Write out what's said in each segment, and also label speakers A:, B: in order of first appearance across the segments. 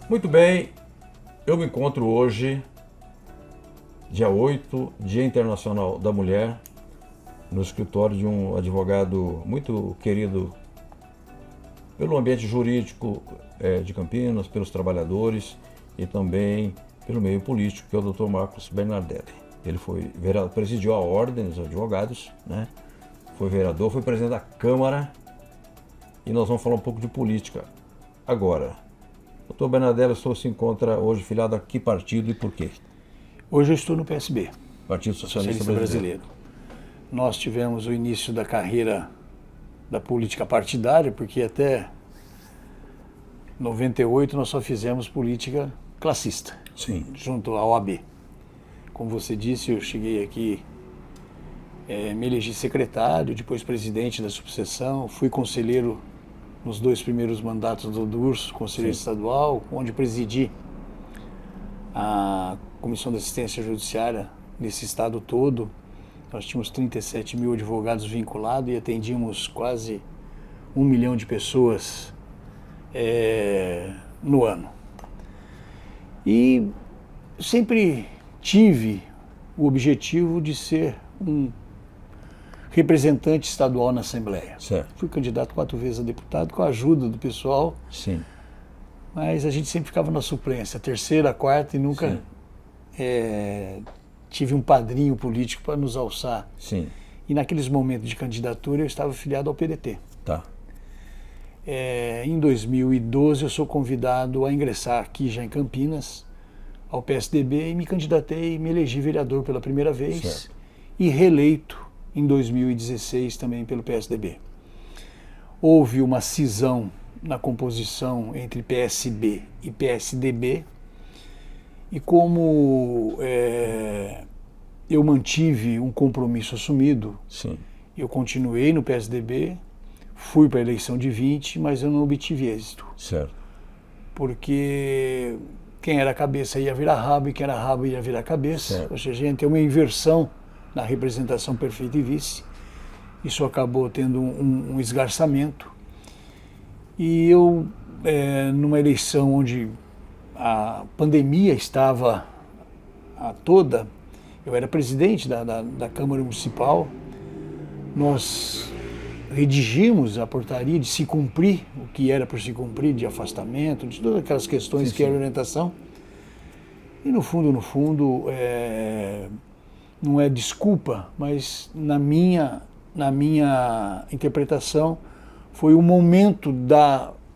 A: Muito bem, eu me encontro hoje, dia 8, Dia Internacional da Mulher, no escritório de um advogado muito querido pelo ambiente jurídico de Campinas, pelos trabalhadores e também pelo meio político, que é o Dr. Marcos Bernardelli. Ele foi vereador, presidiu a Ordem dos Advogados, né? Foi vereador, foi presidente da Câmara, e nós vamos falar um pouco de política agora. Dr. Bernardelli, o senhor se encontra hoje filiado a que partido e por quê?
B: Hoje eu estou no PSB,
A: Partido Socialista Brasileiro.
B: Nós tivemos o início da carreira da política partidária, porque até 98 nós só fizemos política classista,
A: Sim.
B: junto à OAB. Como você disse, eu cheguei aqui, me elegi secretário, depois presidente da subseção, fui conselheiro nos 2 primeiros mandatos do DURS, conselheiro estadual, onde presidi a Comissão de Assistência Judiciária nesse estado todo. Nós tínhamos 37 mil advogados vinculados e atendíamos quase 1 milhão de pessoas no ano. E sempre tive o objetivo de ser um representante estadual na Assembleia.
A: Certo.
B: Fui candidato 4 vezes a deputado com a ajuda do pessoal,
A: Sim.
B: mas a gente sempre ficava na suplência, a terceira, a quarta, e nunca tive um padrinho político para nos alçar.
A: Sim.
B: E naqueles momentos de candidatura eu estava filiado ao PDT.
A: Tá.
B: Em 2012 eu sou convidado a ingressar aqui já em Campinas ao PSDB e me candidatei e me elegi vereador pela primeira vez.
A: Certo.
B: E reeleito em 2016 também pelo PSDB. Houve uma cisão na composição entre PSB e PSDB, e como eu mantive um compromisso assumido,
A: Sim.
B: eu continuei no PSDB, fui para a eleição de 20, mas eu não obtive êxito,
A: Certo.
B: porque quem era cabeça ia virar rabo e quem era rabo ia virar cabeça.
A: Certo.
B: Ou seja, a gente tem uma inversão na representação perfeita e vice. Isso acabou tendo um esgarçamento. E eu, numa eleição onde a pandemia estava toda, eu era presidente da Câmara Municipal, nós redigimos a portaria de se cumprir o que era por se cumprir, de afastamento, de todas aquelas questões que eram orientação. E no fundo, não é desculpa, mas na minha interpretação foi o momento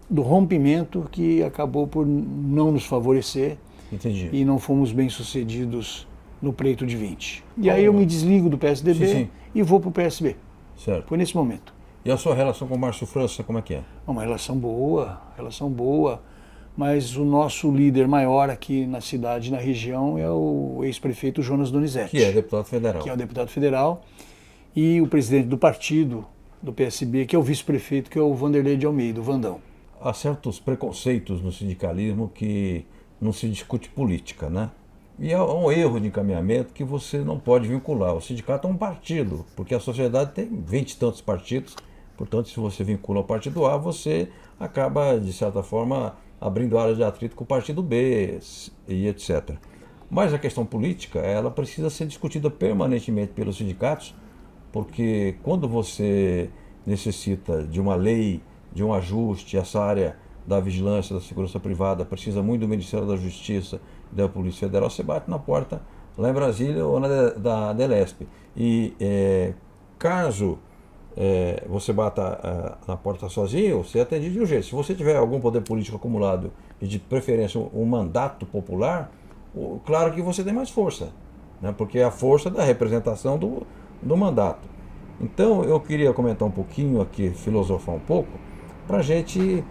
B: do rompimento que acabou por não nos favorecer.
A: Entendi.
B: E não fomos bem sucedidos no pleito de 20. E aí eu me desligo do PSDB e vou para o PSB.
A: Certo.
B: Foi nesse momento.
A: E a sua relação com o Márcio França, como é que é?
B: Uma relação boa, mas o nosso líder maior aqui na cidade, na região, é o ex-prefeito Jonas Donizete.
A: Que é deputado federal.
B: Que é o deputado federal, e o presidente do partido, do PSB, que é o vice-prefeito, que é o Vanderlei de Almeida, o Vandão.
A: Há certos preconceitos no sindicalismo que não se discute política, né? E é um erro de encaminhamento que você não pode vincular. O sindicato é um partido, porque a sociedade tem 20 e tantos partidos, portanto, se você vincula ao partido A, você acaba, de certa forma, abrindo áreas de atrito com o partido B e etc. Mas a questão política, ela precisa ser discutida permanentemente pelos sindicatos, porque quando você necessita de uma lei, de um ajuste, essa área da vigilância, da segurança privada, precisa muito do Ministério da Justiça e da Polícia Federal, você bate na porta lá em Brasília ou da Delesp. E caso você bata na porta sozinho, você atende de um jeito. Se você tiver algum poder político acumulado e de preferência um mandato popular, claro que você tem mais força, né? Porque é a força da representação do mandato. Então eu queria comentar um pouquinho aqui, filosofar um pouco, para a gente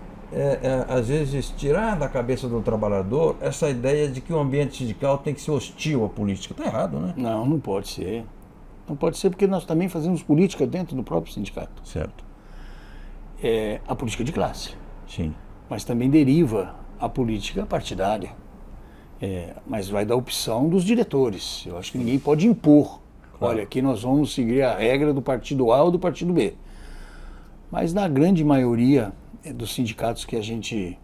A: às vezes tirar da cabeça do trabalhador essa ideia de que o ambiente sindical tem que ser hostil à política. Está errado, né?
B: Não, não pode ser. Não pode ser, porque nós também fazemos política dentro do próprio sindicato.
A: Certo.
B: A política de classe.
A: Sim.
B: Mas também deriva a política partidária. Mas vai da opção dos diretores. Eu acho que ninguém pode impor. Claro. Olha, aqui nós vamos seguir a regra do partido A ou do partido B. Mas na grande maioria dos sindicatos que a gente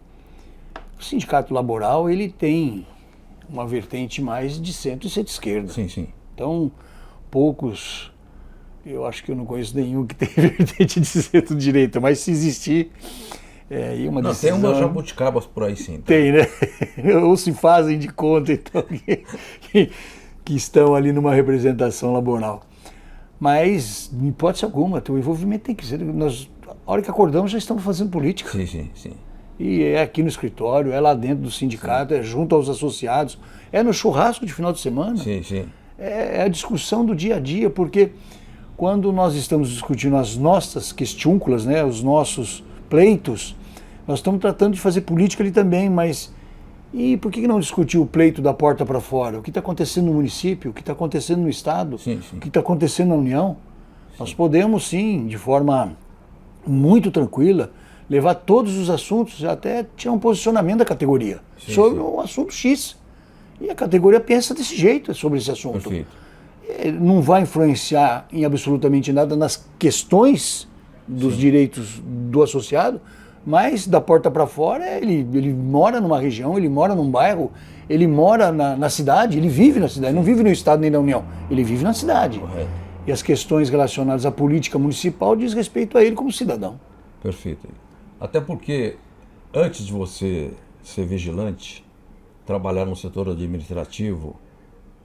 B: O sindicato laboral, ele tem uma vertente mais de centro e centro-esquerda.
A: Sim, sim.
B: Então, poucos, eu acho que eu não conheço nenhum que tem vertente de centro-direita, mas se existir, e uma
A: Não,
B: decisão...
A: tem umas jabuticabas por aí sim. Tá?
B: Tem, né? Ou se fazem de conta, então, que estão ali numa representação laboral. Mas, em hipótese alguma, o envolvimento tem que ser... Nós, a hora que acordamos, já estamos fazendo política.
A: Sim, sim, sim.
B: E é aqui no escritório, é lá dentro do sindicato, é junto aos associados, é no churrasco de final de semana.
A: Sim, sim.
B: É a discussão do dia a dia, porque quando nós estamos discutindo as nossas questiúnculas, né, os nossos pleitos, nós estamos tratando de fazer política ali também, mas e por que não discutir o pleito da porta para fora? O que está acontecendo no município, o que está acontecendo no Estado,
A: Sim, sim.
B: o que está acontecendo na União? Nós podemos sim, de forma muito tranquila, levar todos os assuntos, até tinha um posicionamento da categoria sobre um assunto X. E a categoria pensa desse jeito sobre esse assunto.
A: Perfeito.
B: Não vai influenciar em absolutamente nada nas questões dos direitos do associado, mas da porta para fora ele mora numa região, ele mora num bairro, ele mora na cidade, ele vive na cidade, não vive no Estado nem na União, ele vive na cidade.
A: Correto.
B: E as questões relacionadas à política municipal diz respeito a ele como cidadão.
A: Perfeito. Até porque, antes de você ser vigilante, trabalhar no setor administrativo,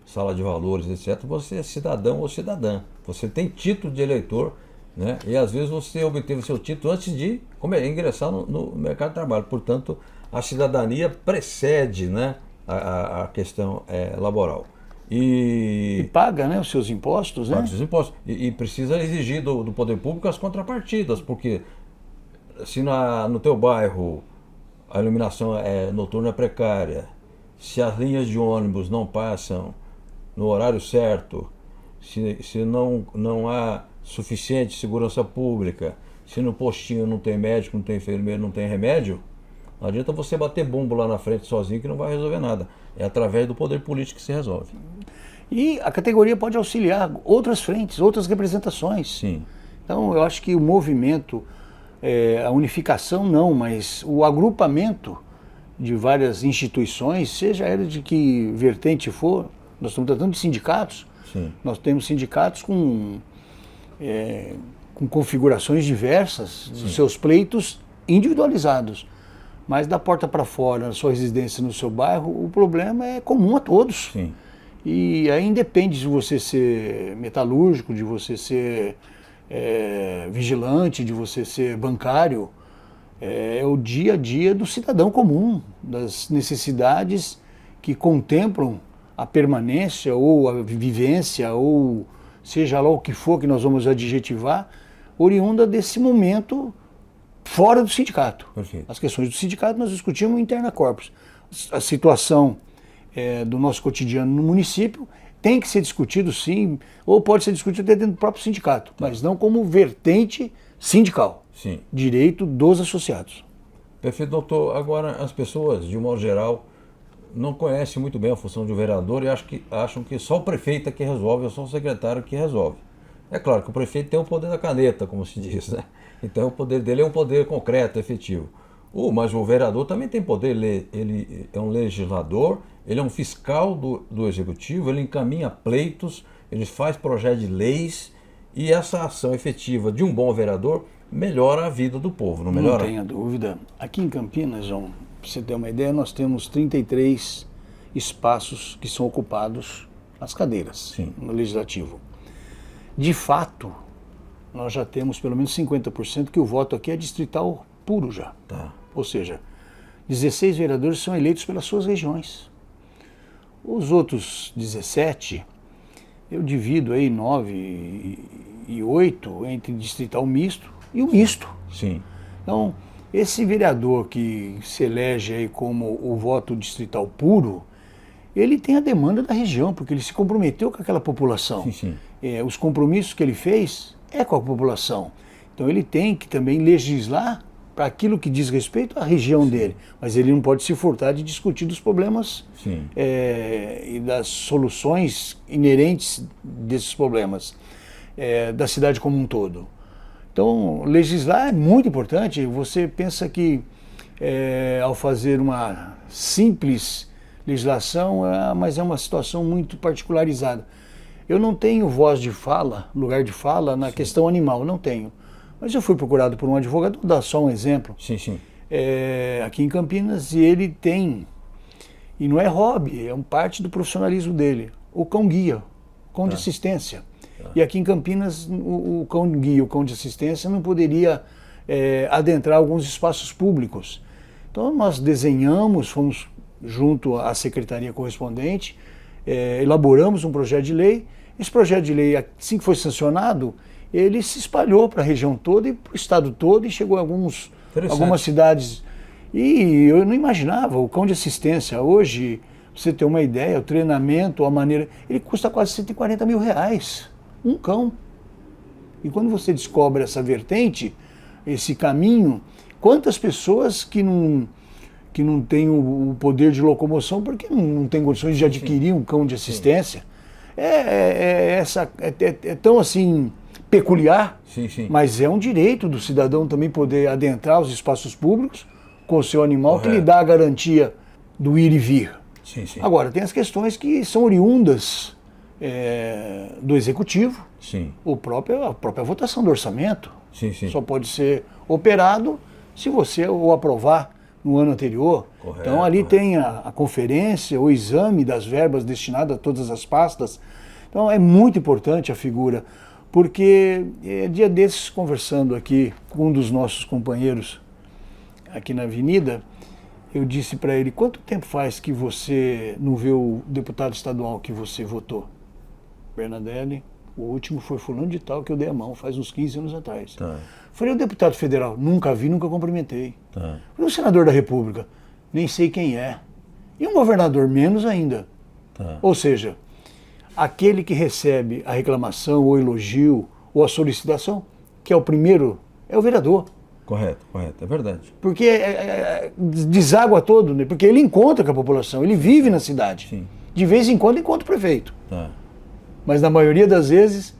A: sala de valores, etc., você é cidadão ou cidadã. Você tem título de eleitor, né? E às vezes você obteve seu título antes de ingressar no mercado de trabalho. Portanto, a cidadania precede, né, a questão laboral.
B: E paga, né, os seus impostos, né?
A: Paga os seus impostos. E precisa exigir do poder público as contrapartidas, porque se no teu bairro a iluminação noturna é precária, se as linhas de ônibus não passam no horário certo, se não há suficiente segurança pública, se no postinho não tem médico, não tem enfermeiro, não tem remédio, não adianta você bater bumbo lá na frente sozinho que não vai resolver nada. É através do poder político que se resolve.
B: E a categoria pode auxiliar outras frentes, outras representações.
A: Sim.
B: Então eu acho que o movimento, a unificação não, mas o agrupamento de várias instituições, seja ela de que vertente for, nós estamos tratando de sindicatos.
A: Sim.
B: Nós temos sindicatos com configurações diversas, dos seus pleitos individualizados. Mas da porta para fora, na sua residência, no seu bairro, o problema é comum a todos.
A: Sim.
B: E aí independe de você ser metalúrgico, de você ser vigilante, de você ser bancário. É o dia a dia do cidadão comum, das necessidades que contemplam a permanência ou a vivência, ou seja lá o que for que nós vamos adjetivar, oriunda desse momento fora do sindicato.
A: Perfeito.
B: As questões do sindicato nós discutimos interna corpus. A situação do nosso cotidiano no município tem que ser discutido sim, ou pode ser discutido até dentro do próprio sindicato, mas não como vertente sindical.
A: Sim.
B: Direito dos associados.
A: Perfeito, doutor. Agora, as pessoas, de um modo geral, não conhecem muito bem a função de um vereador e acham que só o prefeito é que resolve, ou só o secretário que resolve. É claro que o prefeito tem o poder da caneta, como se diz, né? Então o poder dele é um poder concreto, efetivo. Mas o vereador também tem poder, ele é um legislador, ele é um fiscal do executivo, ele encaminha pleitos, ele faz projetos de leis, e essa ação efetiva de um bom vereador melhora a vida do povo, não melhora?
B: Não tenha dúvida. Aqui em Campinas, João, para você ter uma ideia, nós temos 33 espaços que são ocupados as cadeiras.
A: Sim.
B: No Legislativo. De fato, nós já temos pelo menos 50% que o voto aqui é distrital puro já.
A: Tá.
B: Ou seja, 16 vereadores são eleitos pelas suas regiões. Os outros 17, eu divido aí 9 e 8 entre distrital misto e o misto.
A: Sim.
B: Então, esse vereador que se elege aí como o voto distrital puro, ele tem a demanda da região, porque ele se comprometeu com aquela população.
A: Sim, sim.
B: Os compromissos que ele fez é com a população. Então ele tem que também legislar para aquilo que diz respeito à região dele. Mas ele não pode se furtar de discutir dos problemas e das soluções inerentes desses problemas da cidade como um todo. Então, legislar é muito importante. Você pensa que ao fazer uma simples legislação, mas é uma situação muito particularizada. Eu não tenho voz de fala, lugar de fala na questão animal, não tenho. Mas eu fui procurado por um advogado, vou dar só um exemplo.
A: Sim, sim.
B: Aqui em Campinas, e ele tem, e não é hobby, é parte do profissionalismo dele, o cão-guia, cão de assistência. E aqui em Campinas, o cão-guia, o cão de assistência não poderia adentrar alguns espaços públicos. Então nós desenhamos, fomos junto à secretaria correspondente, elaboramos um projeto de lei. Esse projeto de lei, assim que foi sancionado, ele se espalhou para a região toda e para o estado todo e chegou a algumas cidades. E eu não imaginava, o cão de assistência hoje, pra você ter uma ideia, o treinamento, a maneira, ele custa quase 140 mil reais, um cão. E quando você descobre essa vertente, esse caminho, quantas pessoas que não têm o poder de locomoção porque não tem condições de adquirir um cão de assistência. É tão assim peculiar, mas é um direito do cidadão também poder adentrar os espaços públicos com o seu animal, que lhe dá a garantia do ir e vir. Agora, tem as questões que são oriundas do executivo, a própria votação do orçamento. Só pode ser operado se você o aprovar no ano anterior. Então ali tem a conferência, o exame das verbas destinadas a todas as pastas. Então é muito importante a figura, porque dia desses, conversando aqui com um dos nossos companheiros aqui na avenida, eu disse para ele: quanto tempo faz que você não vê o deputado estadual que você votou? Bernadelli, o último foi fulano de tal que eu dei a mão, faz uns 15 anos atrás. Falei: o deputado federal, nunca vi, nunca cumprimentei. Falei: o senador da República, nem sei quem é. E um governador, menos ainda. Ou seja, aquele que recebe a reclamação, ou elogio, ou a solicitação, que é o primeiro, é o vereador.
A: Correto, é verdade.
B: Porque deságua todo, né? Porque ele encontra com a população, ele vive na cidade. De vez em quando encontra o prefeito. Mas na maioria das vezes,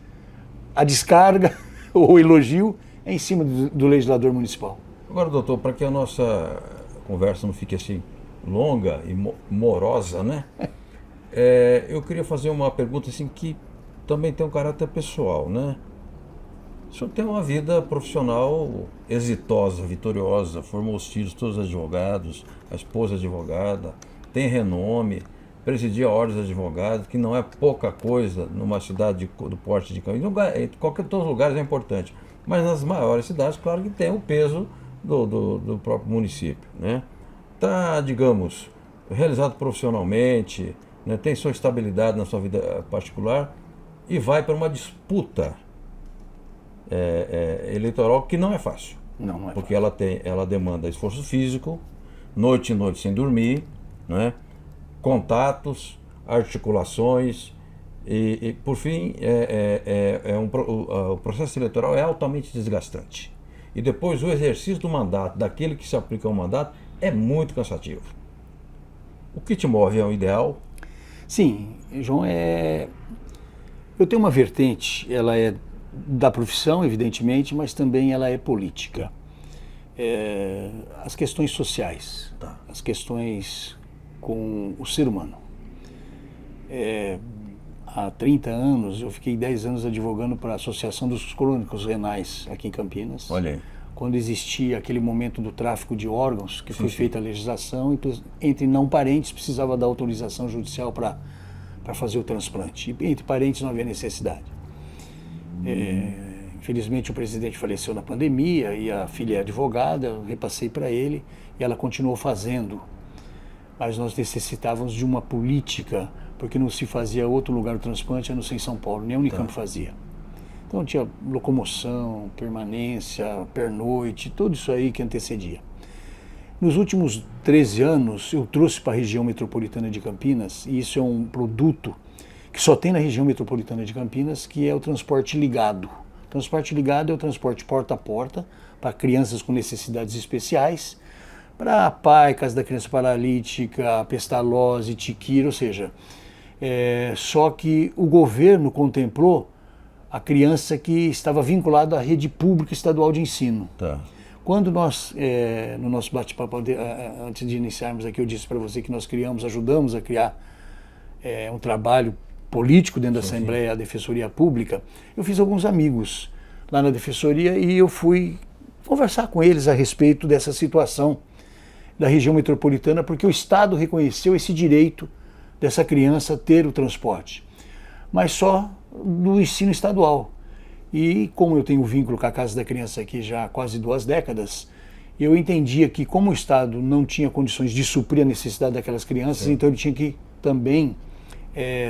B: a descarga ou o elogio é em cima do legislador municipal.
A: Agora, doutor, para que a nossa conversa não fique assim longa e morosa, né? Eu queria fazer uma pergunta assim que também tem um caráter pessoal, né? O senhor tem uma vida profissional exitosa, vitoriosa, formou os filhos todos advogados, a esposa advogada, tem renome, presidia a ordem dos advogados, que não é pouca coisa numa cidade do porte de Campinas. Em todos os lugares é importante, mas nas maiores cidades, claro que tem o peso do próprio município, né? Está, digamos, realizado profissionalmente, né? Tem sua estabilidade na sua vida particular e vai para uma disputa eleitoral que não é fácil.
B: Não é
A: porque
B: fácil.
A: Ela demanda esforço físico, noite e noite sem dormir, né? Contatos, articulações e por fim, o processo eleitoral é altamente desgastante. E depois o exercício do mandato, daquele que se aplica ao mandato, é muito cansativo. O que te move é um ideal?
B: Sim, João, eu tenho uma vertente, ela é da profissão, evidentemente, mas também ela é política. As questões sociais, as questões com o ser humano. Há 30 anos, eu fiquei 10 anos advogando para a Associação dos Crônicos Renais aqui em Campinas.
A: Olha aí.
B: Quando existia aquele momento do tráfico de órgãos, que foi feita a legislação, então, entre não parentes precisava da autorização judicial para fazer o transplante. E entre parentes não havia necessidade. Infelizmente o presidente faleceu na pandemia e a filha é advogada, eu repassei para ele e ela continuou fazendo. Mas nós necessitávamos de uma política, porque não se fazia outro lugar o transplante, a não ser em São Paulo, nem a Unicamp fazia. Então tinha locomoção, permanência, pernoite, tudo isso aí que antecedia. Nos últimos 13 anos eu trouxe para a região metropolitana de Campinas, e isso é um produto que só tem na região metropolitana de Campinas, que é o transporte ligado. O transporte ligado é o transporte porta a porta para crianças com necessidades especiais, para paicas da criança paralítica, pestalose, tiquira, ou seja, só que o governo contemplou a criança que estava vinculada à rede pública estadual de ensino. Quando nós, no nosso bate-papo, antes de iniciarmos aqui, eu disse para você que nós ajudamos a criar um trabalho político dentro da Assembleia, a Defensoria Pública, eu fiz alguns amigos lá na Defensoria e eu fui conversar com eles a respeito dessa situação da região metropolitana, porque o Estado reconheceu esse direito dessa criança ter o transporte, mas só do ensino estadual. E como eu tenho vínculo com a Casa da Criança aqui já há quase 2 décadas, eu entendia que como o Estado não tinha condições de suprir a necessidade daquelas crianças, então ele tinha que também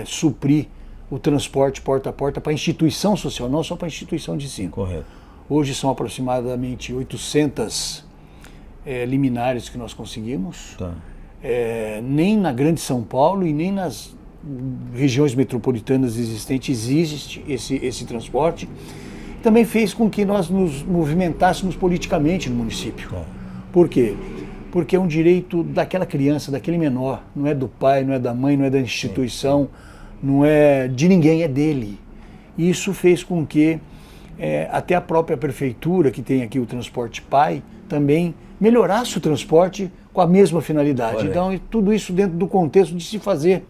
B: suprir o transporte porta a porta para a instituição social, não só para a instituição de ensino.
A: Correto.
B: Hoje são aproximadamente 800 liminares que nós conseguimos.
A: Tá.
B: Nem na Grande São Paulo e nem nas regiões metropolitanas existentes existe esse transporte. Também fez com que nós nos movimentássemos politicamente no município.
A: Tá.
B: Por quê? Porque é um direito daquela criança, daquele menor, não é do pai, não é da mãe, não é da instituição, não é de ninguém, é dele. Isso fez com que até a própria prefeitura, que tem aqui o transporte pai, também melhorasse o transporte com a mesma finalidade.
A: Olha.
B: Então, tudo isso dentro do contexto de se fazer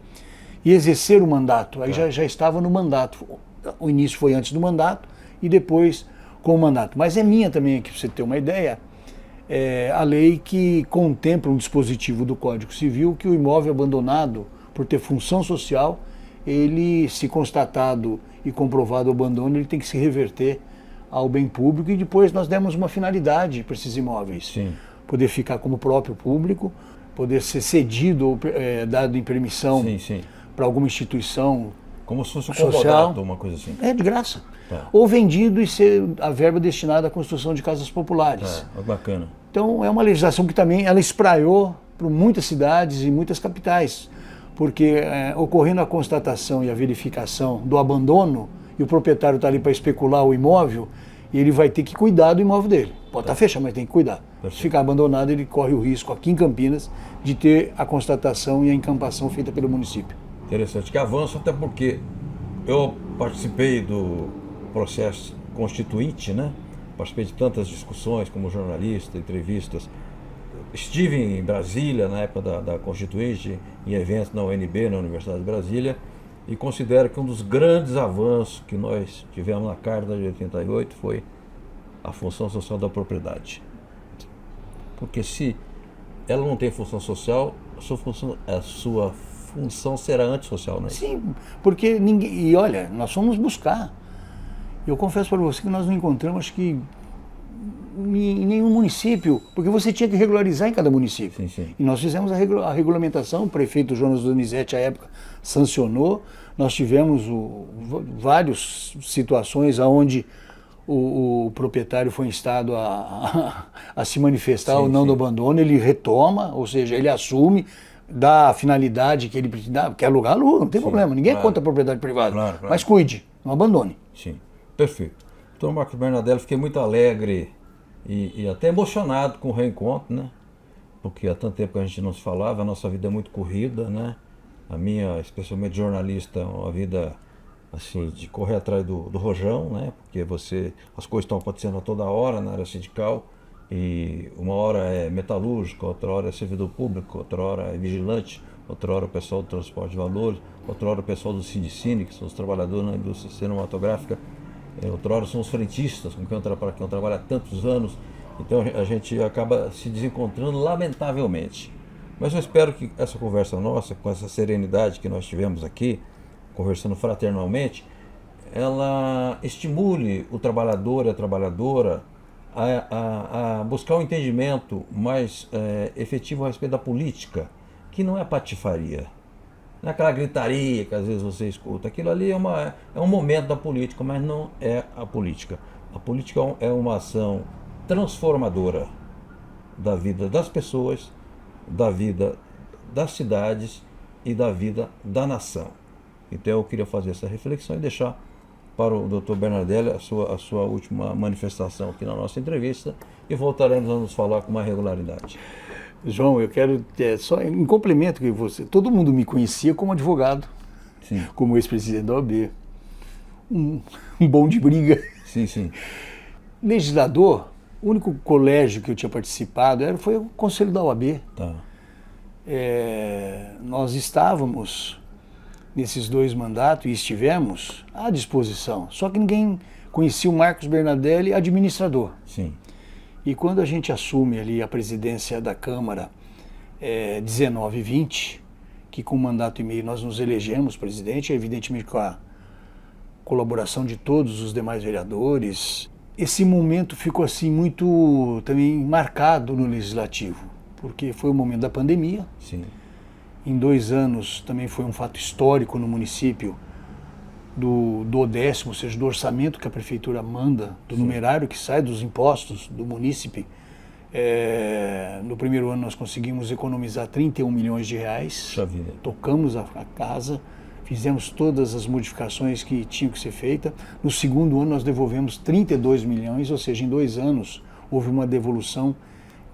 B: e exercer o mandato. Aí já estava no mandato. O início foi antes do mandato e depois com o mandato. Mas é minha também aqui, para você ter uma ideia, a lei que contempla um dispositivo do Código Civil que o imóvel abandonado, por ter função social, ele, se constatado e comprovado o abandono, ele tem que se reverter ao bem público, e depois nós demos uma finalidade para esses imóveis.
A: Sim.
B: Poder ficar como próprio público, poder ser cedido ou dado em permissão para alguma instituição
A: como se fosse um
B: social,
A: comodato, uma coisa assim.
B: de graça.
A: Tá.
B: Ou vendido e ser a verba destinada à construção de casas populares.
A: Bacana.
B: Então é uma legislação que também ela espraiou para muitas cidades e muitas capitais, porque ocorrendo a constatação e a verificação do abandono, e o proprietário está ali para especular o imóvel, e ele vai ter que cuidar do imóvel dele. Pode estar fechado, mas tem que cuidar. Se ficar abandonado, ele corre o risco aqui em Campinas de ter a constatação e a encampação feita pelo município.
A: Interessante, que avanço, até porque eu participei do processo constituinte, né? Participei de tantas discussões como jornalista, entrevistas. Estive em Brasília na época da Constituinte, em eventos na UNB, na Universidade de Brasília, e considero que um dos grandes avanços que nós tivemos na Carta de 88 foi a função social da propriedade. Porque se ela não tem função social, a sua função será antissocial, não é?
B: Sim, porque ninguém... E olha, nós fomos buscar. Eu confesso para você que nós não encontramos, acho que em nenhum município, porque você tinha que regularizar em cada município.
A: Sim.
B: E nós fizemos a regulamentação, o prefeito Jonas Donizete, à época, sancionou. Nós tivemos várias situações onde o proprietário foi instado a se manifestar ou não do abandono, ele retoma, ou seja, ele assume, dá a finalidade que ele precisa, quer alugar, aluga, não tem problema, ninguém conta a propriedade privada,
A: Claro.
B: mas cuide, não abandone.
A: Sim, perfeito. Então, Marcos Bernadelli, fiquei muito alegre e até emocionado com o reencontro, né? Porque há tanto tempo que a gente não se falava, a nossa vida é muito corrida, né? A minha, especialmente jornalista, é uma vida assim, de correr atrás do rojão, né? Porque as coisas estão acontecendo a toda hora na área sindical, e uma hora é metalúrgico, outra hora é servidor público, outra hora é vigilante, outra hora o pessoal do transporte de valores, outra hora o pessoal do Sindicine, que são os trabalhadores na indústria cinematográfica, outra hora são os frentistas, com quem eu trabalho há tantos anos. Então a gente acaba se desencontrando, lamentavelmente. Mas eu espero que essa conversa nossa, com essa serenidade que nós tivemos aqui, conversando fraternalmente, ela estimule o trabalhador e a trabalhadora a buscar um entendimento mais efetivo a respeito da política, que não é patifaria, não é aquela gritaria que às vezes você escuta. Aquilo ali é um momento da política, mas não é a política. A política é uma ação transformadora da vida das pessoas, da vida das cidades e da vida da nação. Então eu queria fazer essa reflexão e deixar para o Dr. Bernadelli a sua última manifestação aqui na nossa entrevista, e voltaremos a nos falar com mais regularidade.
B: João, eu quero, só em complemento que todo mundo me conhecia como advogado,
A: Sim.
B: como ex-presidente da OAB, um bom de briga.
A: Sim.
B: Legislador, O único colégio que eu tinha participado foi o Conselho da OAB.
A: Tá.
B: Nós estávamos nesses 2 mandatos e estivemos à disposição. Só que ninguém conhecia o Marcos Bernardelli, administrador.
A: Sim.
B: E quando a gente assume ali a presidência da Câmara 19 e 20, que com 1 mandato e meio nós nos elegemos presidente, evidentemente com a colaboração de todos os demais vereadores, esse momento ficou assim muito também marcado no Legislativo, porque foi o momento da pandemia.
A: Sim.
B: Em 2 anos também foi um fato histórico no município do 10º, ou seja, do orçamento que a prefeitura manda, do numerário que sai dos impostos do munícipe. No primeiro ano nós conseguimos economizar 31 milhões de reais.
A: Puxa vida.
B: Tocamos a casa, fizemos todas as modificações que tinham que ser feitas. No segundo ano nós devolvemos 32 milhões, ou seja, em 2 anos houve uma devolução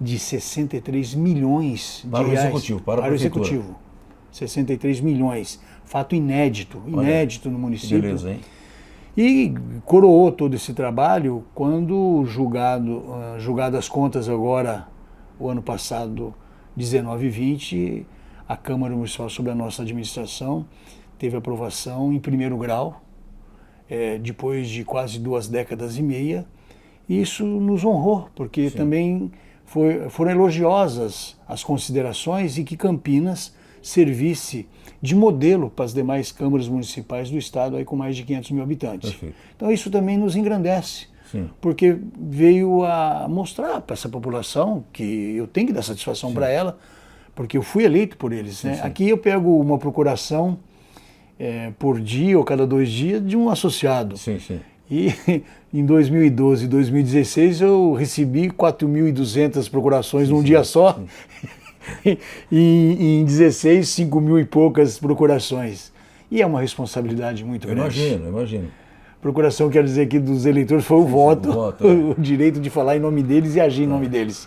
B: de 63 milhões de reais.
A: Executivo, para o
B: Executivo. 63 milhões. Fato inédito no município.
A: Que beleza, hein?
B: E coroou todo esse trabalho quando, julgado as contas agora, o ano passado, 19 e 20, a Câmara Municipal, sob a nossa administração, teve aprovação em primeiro grau, depois de quase 2 décadas e meia. E isso nos honrou, porque também foram elogiosas as considerações e que Campinas servisse de modelo para as demais câmaras municipais do estado aí com mais de 500 mil habitantes.
A: Perfeito.
B: Então isso também nos engrandece,
A: Sim.
B: porque veio a mostrar para essa população que eu tenho que dar satisfação para ela, porque eu fui eleito por eles. Né?
A: Sim.
B: Aqui eu pego uma procuração por dia ou cada 2 dias de um associado.
A: Sim, sim.
B: E em 2012 e 2016 eu recebi 4.200 procurações num dia só.
A: Sim.
B: E em 16, 5 mil e poucas procurações. E é uma responsabilidade muito grande.
A: Imagino.
B: Procuração quer dizer que dos eleitores foi o voto,
A: o
B: o direito de falar em nome deles e agir em nome deles.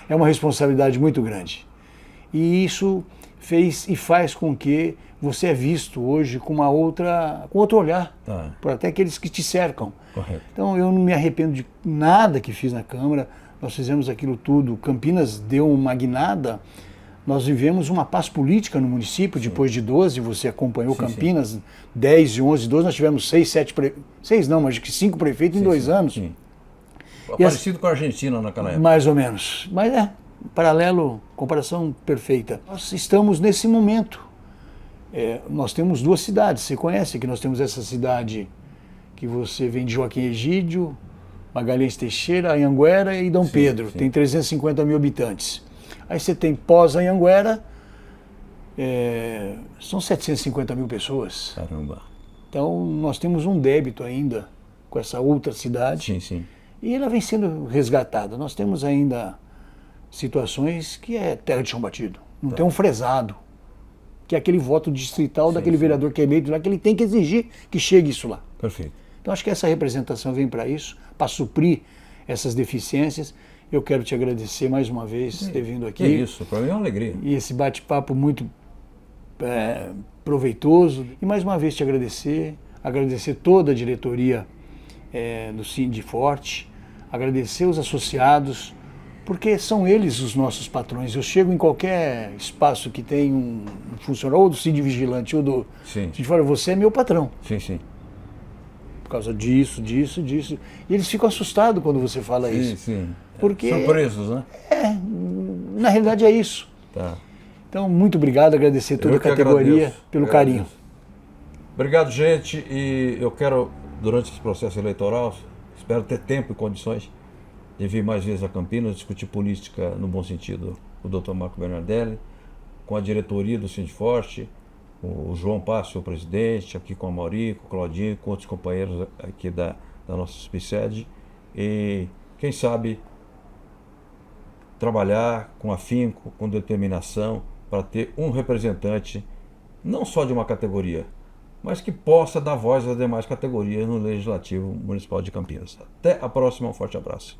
B: É uma responsabilidade muito grande. E isso fez e faz com que você é visto hoje com outro olhar, por até aqueles que te cercam.
A: Correto.
B: Então eu não me arrependo de nada que fiz na Câmara. Nós fizemos aquilo tudo. Campinas deu uma guinada. Nós vivemos uma paz política no município. Sim. Depois de 12, você acompanhou Campinas, sim. 10 e 11, 12, nós tivemos 6, 7 6 não, mas 5 prefeitos em 2 anos.
A: Sim. Parecido com a Argentina naquela época.
B: Mais ou menos. Mas paralelo, comparação perfeita. Nós estamos nesse momento. Nós temos 2 cidades. Você conhece que nós temos essa cidade que você vem de Joaquim Egídio, Magalhães Teixeira, Anhanguera e Dom Pedro. Sim. Tem 350 mil habitantes. Aí você tem Pós-Anhanguera, são 750 mil pessoas.
A: Caramba.
B: Então nós temos um débito ainda com essa outra cidade.
A: Sim, sim.
B: E ela vem sendo resgatada. Nós temos ainda situações que é terra de chão batido. Não tem um fresado, que é aquele voto distrital daquele vereador que é eleito lá, que ele tem que exigir que chegue isso lá.
A: Perfeito.
B: Então acho que essa representação vem para isso, para suprir essas deficiências. Eu quero te agradecer mais uma vez por ter vindo aqui.
A: É isso, para mim é uma alegria.
B: E esse bate-papo muito proveitoso. E mais uma vez te agradecer toda a diretoria do Sindiforte, agradecer os associados, porque são eles os nossos patrões. Eu chego em qualquer espaço que tem um funcionário, ou do Sindivigilante, ou do Sindiforte, você é meu patrão.
A: Sim, sim.
B: Por causa disso. E eles ficam assustados quando você fala isso.
A: Sim.
B: Porque,
A: surpresos, né?
B: Na realidade é isso.
A: Tá.
B: Então, muito obrigado, agradecer toda a categoria pelo carinho.
A: Obrigado, gente. E eu quero, durante esse processo eleitoral, espero ter tempo e condições de vir mais vezes a Campinas, discutir política no bom sentido, o Dr. Marco Bernardelli, com a diretoria do Sindiforte, o João Passo, o presidente, aqui com a Mauri, com o Claudinho, com outros companheiros aqui da nossa subsede. E, quem sabe, trabalhar com afinco, com determinação, para ter um representante, não só de uma categoria, mas que possa dar voz às demais categorias no Legislativo Municipal de Campinas. Até a próxima, um forte abraço.